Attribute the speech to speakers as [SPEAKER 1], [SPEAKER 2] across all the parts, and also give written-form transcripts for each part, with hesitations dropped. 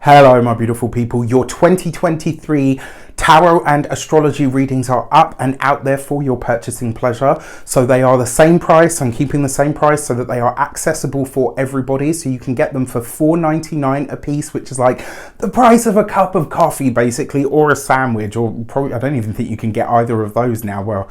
[SPEAKER 1] Hello, my beautiful people. Your 2023 tarot and astrology readings are up and out there for your purchasing pleasure. So they are the same price. I'm keeping the same price so that they are accessible for everybody. So you can get them for $4.99 a piece, which is like the price of a cup of coffee, basically, or a sandwich, or probably, I don't even think you can get either of those now. Well,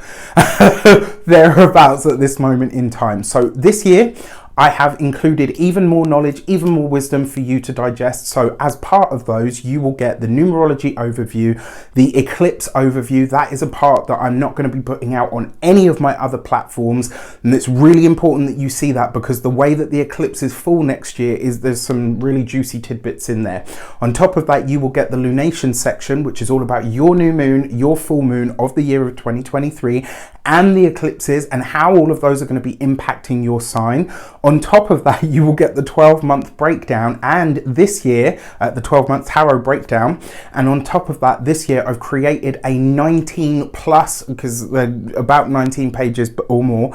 [SPEAKER 1] thereabouts at this moment in time. So this year, I have included even more knowledge, even more wisdom for you to digest. So as part of those, you will get the numerology overview, the eclipse overview. That is a part that I'm not going to be putting out on any of my other platforms. And it's really important that you see that, because the way that the eclipse is full next year is there's some really juicy tidbits in there. On top of that, you will get the lunation section, which is all about your new moon, your full moon of the year of 2023, and the eclipses and how all of those are going to be impacting your sign. On top of that, you will get the 12-month breakdown, and this year, the 12-month tarot breakdown. And on top of that, this year, I've created a 19 plus, because they're about 19 pages or more,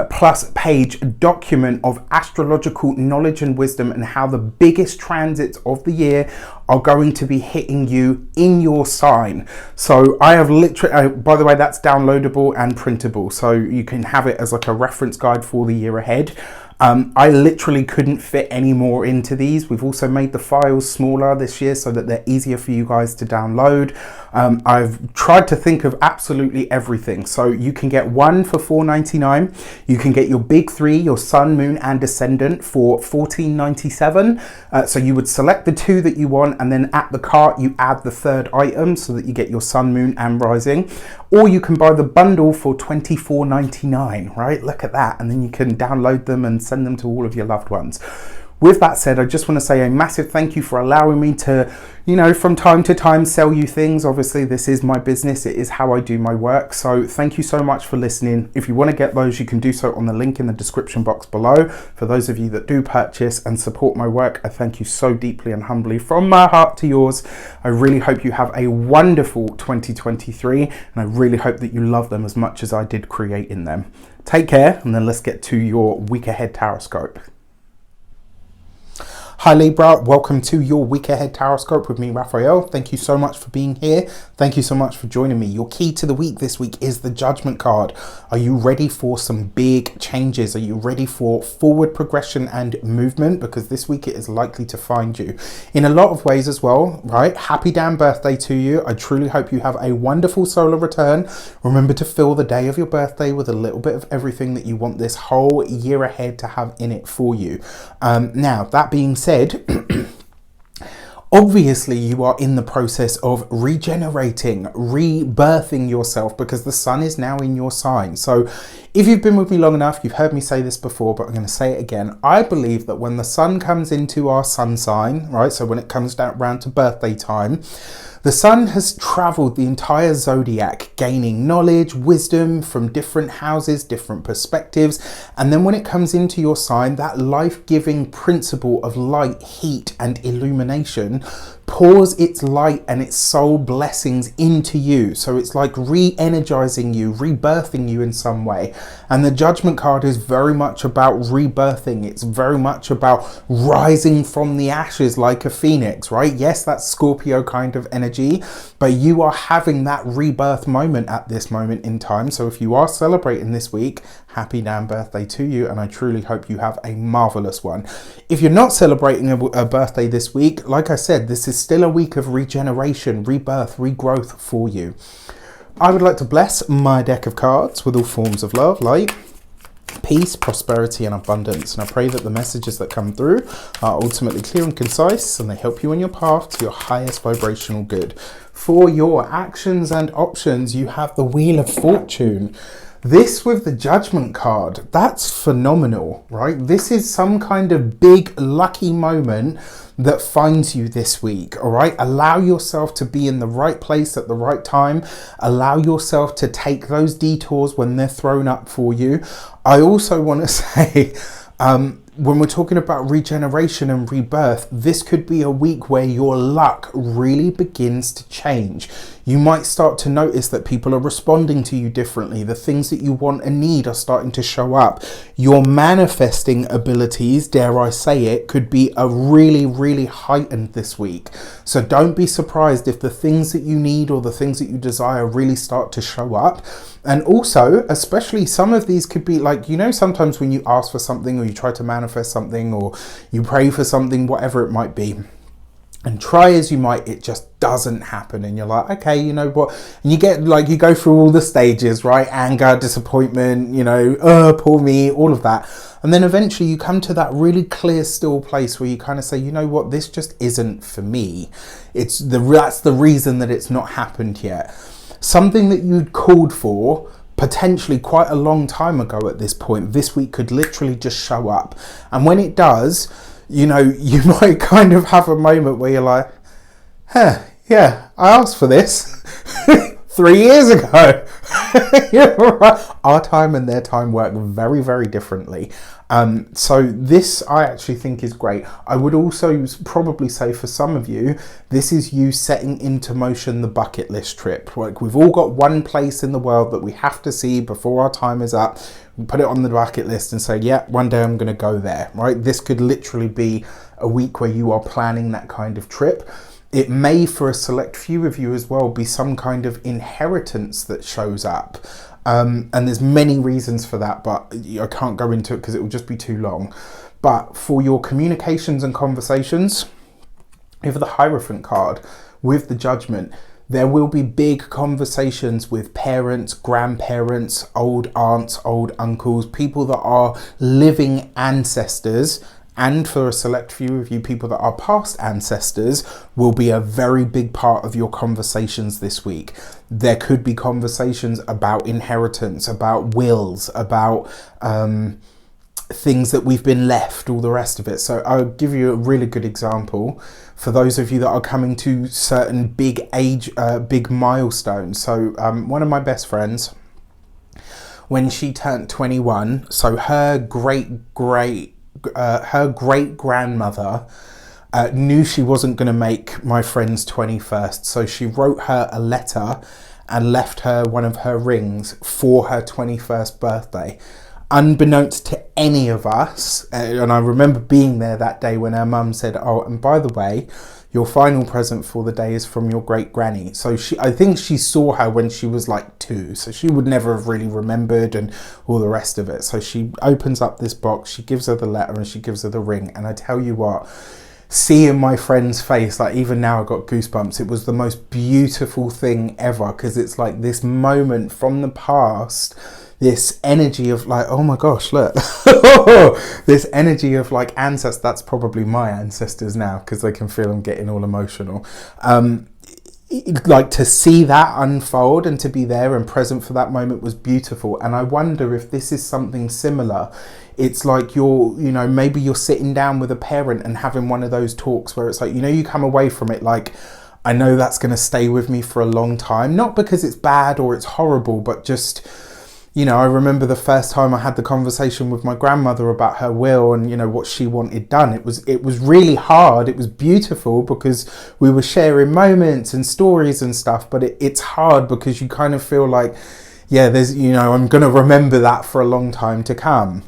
[SPEAKER 1] plus page document of astrological knowledge and wisdom, and how the biggest transits of the year are going to be hitting you in your sign. So I have literally, by the way, that's downloadable and printable, so you can have it as like a reference guide for the year ahead. I literally couldn't fit any more into these. We've also made the files smaller this year so that they're easier for you guys to download. I've tried to think of absolutely everything. So you can get one for $4.99. You can get your big three, your sun, moon, and ascendant, for $14.97. So you would select the two that you want, and then at the cart you add the third item so that you get your sun, moon, and rising. Or you can buy the bundle for $24.99, right? Look at that. And then you can download them and send them to all of your loved ones. With that said, I just want to say a massive thank you for allowing me to, from time to time sell you things. Obviously, this is my business. It is how I do my work. So thank you so much for listening. If you want to get those, you can do so on the link in the description box below. For those of you that do purchase and support my work, I thank you so deeply and humbly from my heart to yours. I really hope you have a wonderful 2023, and I really hope that you love them as much as I did creating them. Take care, and then let's get to your week ahead taroscope. Hi Libra, welcome to your week ahead taroscope with me, Raphael. Thank you so much for being here. Thank you so much for joining me. Your key to the week this week is the Judgment card. Are you ready for some big changes? Are you ready for forward progression and movement? Because this week it is likely to find you in a lot of ways as well, right? Happy damn birthday to you. I truly hope you have a wonderful solar return. Remember to fill the day of your birthday with a little bit of everything that you want this whole year ahead to have in it for you. Now, that being said, obviously you are in the process of regenerating, rebirthing yourself, because the sun is now in your sign. So if you've been with me long enough, you've heard me say this before, but I'm going to say it again. I believe that when the sun comes into our sun sign, right, so when it comes down around to birthday time, the sun has traveled the entire zodiac, gaining knowledge, wisdom from different houses, different perspectives. And then when it comes into your sign, that life-giving principle of light, heat, and illumination pours its light and its soul blessings into you. So it's like re-energizing you, rebirthing you in some way. And the Judgment card is very much about rebirthing. It's very much about rising from the ashes like a phoenix, right? Yes, that's Scorpio kind of energy, but you are having that rebirth moment at this moment in time. So if you are celebrating this week, happy damn birthday to you, and I truly hope you have a marvelous one. If you're not celebrating a birthday this week, like I said, this is still a week of regeneration, rebirth, regrowth for you. I would like to bless my deck of cards with all forms of love, light, peace, prosperity, and abundance. And I pray that the messages that come through are ultimately clear and concise, and they help you on your path to your highest vibrational good. For your actions and options, you have the Wheel of Fortune. This with the Judgment card, that's phenomenal, right? This is some kind of big lucky moment that finds you this week, all right? Allow yourself to be in the right place at the right time. Allow yourself to take those detours when they're thrown up for you. I also want to say, when we're talking about regeneration and rebirth, this could be a week where your luck really begins to change. You might start to notice that people are responding to you differently. The things that you want and need are starting to show up. Your manifesting abilities, dare I say it, could be a really heightened this week. So don't be surprised if the things that you need or the things that you desire really start to show up. And also, especially some of these could be like, you know, sometimes when you ask for something or you try to manifest something or you pray for something, whatever it might be, and try as you might, it just doesn't happen. And you're like, okay, you know what? And you get like, you go through all the stages, right? Anger, disappointment, you know, poor me, all of that. And then eventually you come to that really clear, still place where you kind of say, you know what? This just isn't for me. That's the reason that it's not happened yet. Something that you'd called for potentially quite a long time ago at this point, this week could literally just show up. And when it does, you know, you might kind of have a moment where you're like, yeah, I asked for this 3 years ago. Right. Our time and their time work very differently. So this I actually think is great. I would also probably say for some of you, this is you setting into motion the bucket list trip. Like, we've all got one place in the world that we have to see before our time is up. We put it on the bucket list and say, yeah, one day I'm going to go there, right? This could literally be a week where you are planning that kind of trip. It may, for a select few of you as well, be some kind of inheritance that shows up. And there's many reasons for that, but I can't go into it because it will just be too long. But for your communications and conversations, you have the Hierophant card with the Judgment. There will be big conversations with parents, grandparents, old aunts, old uncles, people that are living ancestors. And for a select few of you, people that are past ancestors will be a very big part of your conversations this week. There could be conversations about inheritance, about wills, about things that we've been left, all the rest of it. So I'll give you a really good example for those of you that are coming to certain big milestones. So one of my best friends, when she turned 21, so her great-grandmother knew she wasn't going to make my friend's 21st, so she wrote her a letter and left her one of her rings for her 21st birthday, unbeknownst to any of us. And I remember being there that day when her mum said, oh, and by the way, your final present for the day is from your great granny. So I think she saw her when she was like 2, so she would never have really remembered and all the rest of it. So she opens up this box, she gives her the letter and she gives her the ring. And I tell you what, seeing my friend's face, like even now I got goosebumps. It was the most beautiful thing ever, because it's like this moment from the past, this energy of like, oh my gosh, look, this energy of like ancestors. That's probably my ancestors now, because they can feel I'm getting all emotional. Like, to see that unfold and to be there and present for that moment was beautiful. And I wonder if this is something similar. It's like maybe you're sitting down with a parent and having one of those talks where it's like, you come away from it like, I know that's going to stay with me for a long time. Not because it's bad or it's horrible, but just, I remember the first time I had the conversation with my grandmother about her will and, what she wanted done. It was really hard. It was beautiful because we were sharing moments and stories and stuff, but it's hard because you kind of feel like, yeah, there's, I'm going to remember that for a long time to come.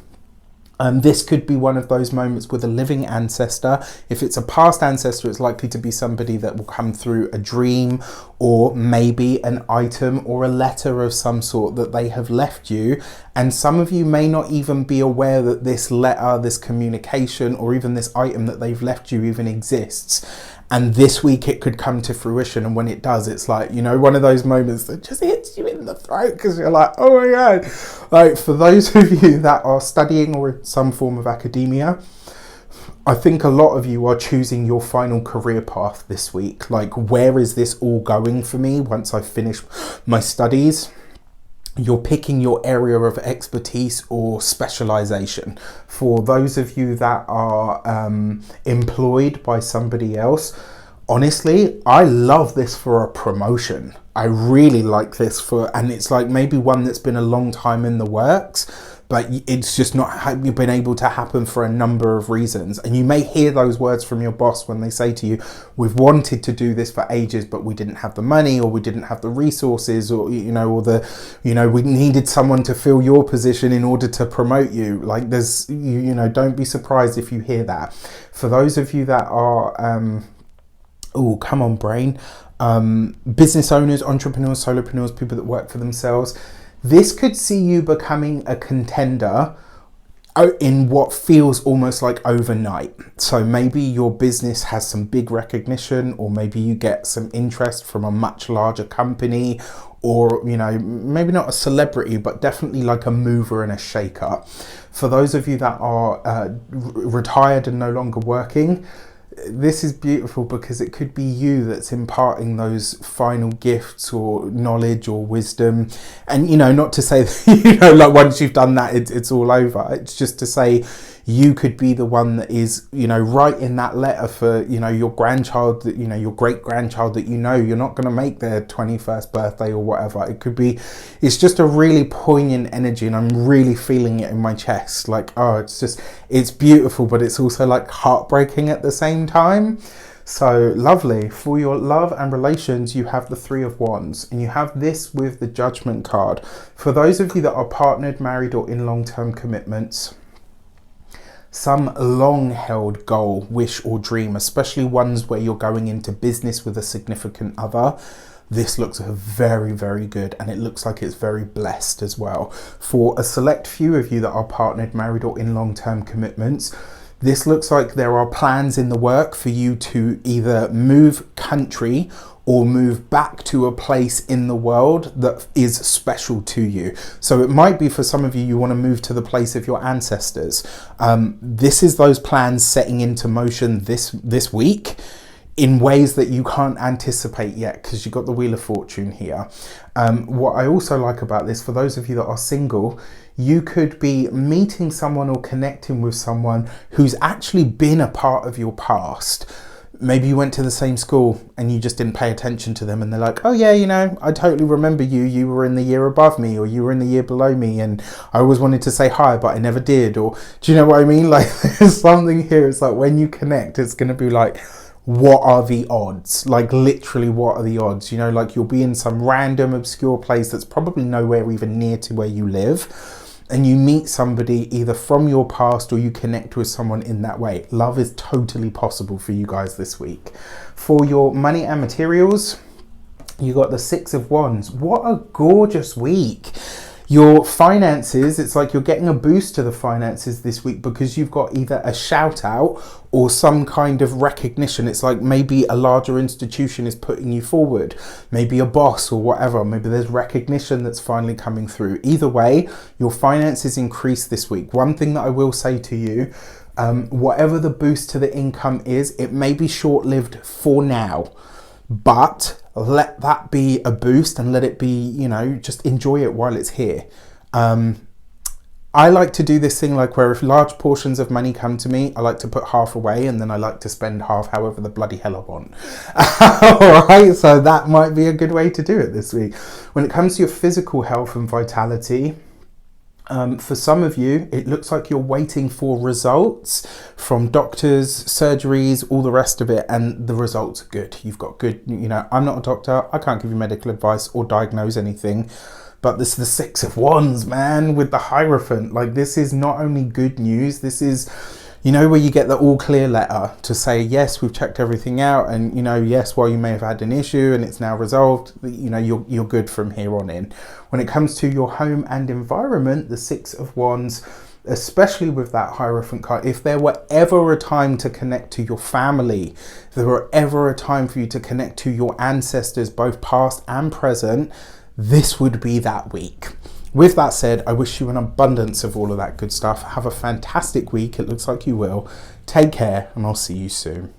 [SPEAKER 1] This could be one of those moments with a living ancestor. If it's a past ancestor, it's likely to be somebody that will come through a dream, or maybe an item or a letter of some sort that they have left you. And some of you may not even be aware that this letter, this communication, or even this item that they've left you even exists. And this week it could come to fruition. And when it does, it's like, one of those moments that just hits you in the throat because you're like, oh my God. Like, for those of you that are studying or in some form of academia, I think a lot of you are choosing your final career path this week. Like, where is this all going for me once I finish my studies? You're picking your area of expertise or specialization. For those of you that are employed by somebody else, honestly, I love this for a promotion. I really like this and it's like maybe one that's been a long time in the works, but it's just not been able to happen for a number of reasons. And you may hear those words from your boss when they say to you, we've wanted to do this for ages, but we didn't have the money, or we didn't have the resources, or, you know, we needed someone to fill your position in order to promote you. Like there's, you know, don't be surprised if you hear that. For those of you that are, oh, come on, brain. Business owners, entrepreneurs, solopreneurs, people that work for themselves. This could see you becoming a contender in what feels almost like overnight. So maybe your business has some big recognition, or maybe you get some interest from a much larger company, or, you know, maybe not a celebrity, but definitely like a mover and a shaker. For those of you that are retired and no longer working, this is beautiful, because it could be you that's imparting those final gifts or knowledge or wisdom. And, you know, not to say that, you know, like once you've done that, it's all over. It's just to say you could be the one that is, you know, writing that letter for, you know, your grandchild, that, you know, your great grandchild that, you know, you're not going to make their 21st birthday or whatever. It could be, it's just a really poignant energy, and I'm really feeling it in my chest. Like, oh, it's beautiful, but it's also like heartbreaking at the same time. So lovely. For your love and relations, you have the Three of Wands, and you have this with the Judgment card. For those of you that are partnered, married, or in long-term commitments, some long-held goal, wish, or dream, especially ones where you're going into business with a significant other, this looks very, very good, and it looks like it's very blessed as well. For a select few of you that are partnered, married, or in long-term commitments, this looks like there are plans in the work for you to either move country or move back to a place in the world that is special to you. So it might be, for some of you, you want to move to the place of your ancestors. This is those plans setting into motion this week in ways that you can't anticipate yet, because you've got the Wheel of Fortune here. What I also like about this, for those of you that are single, you could be meeting someone or connecting with someone who's actually been a part of your past. Maybe you went to the same school and you just didn't pay attention to them, and they're like, oh yeah, you know, I totally remember you. You were in the year above me, or you were in the year below me, and I always wanted to say hi, but I never did. Or do you know what I mean? Like, there's something here. It's like when you connect, it's going to be like, what are the odds? Like literally, what are the odds? You know, like you'll be in some random obscure place that's probably nowhere even near to where you live, and you meet somebody either from your past, or you connect with someone in that way. Love is totally possible for you guys this week. For your money and materials, you got the Six of Wands. What a gorgeous week. Your finances, it's like you're getting a boost to the finances this week, because you've got either a shout out or some kind of recognition. It's like maybe a larger institution is putting you forward, maybe a boss or whatever. Maybe there's recognition that's finally coming through. Either way, your finances increase this week. One thing that I will say to you, whatever the boost to the income is, it may be short-lived for now, but let that be a boost, and let it be, you know, just enjoy it while it's here. I like to do this thing like where if large portions of money come to me, I like to put half away, and then I like to spend half however the bloody hell I want. All right, so that might be a good way to do it this week. When it comes to your physical health and vitality, for some of you, it looks like you're waiting for results from doctors, surgeries, all the rest of it, and the results are good. You've got good, you know, I'm not a doctor. I can't give you medical advice or diagnose anything, but this is the Six of Wands, man, with the Hierophant. Like, this is not only good news, this is, you know, where you get the all clear letter to say, yes, we've checked everything out, and, you know, yes, while you may have had an issue and it's now resolved, you know, you're good from here on in. When it comes to your home and environment, the Six of Wands, especially with that Hierophant card, if there were ever a time to connect to your family, if there were ever a time for you to connect to your ancestors, both past and present, this would be that week. With that said, I wish you an abundance of all of that good stuff. Have a fantastic week. It looks like you will. Take care, and I'll see you soon.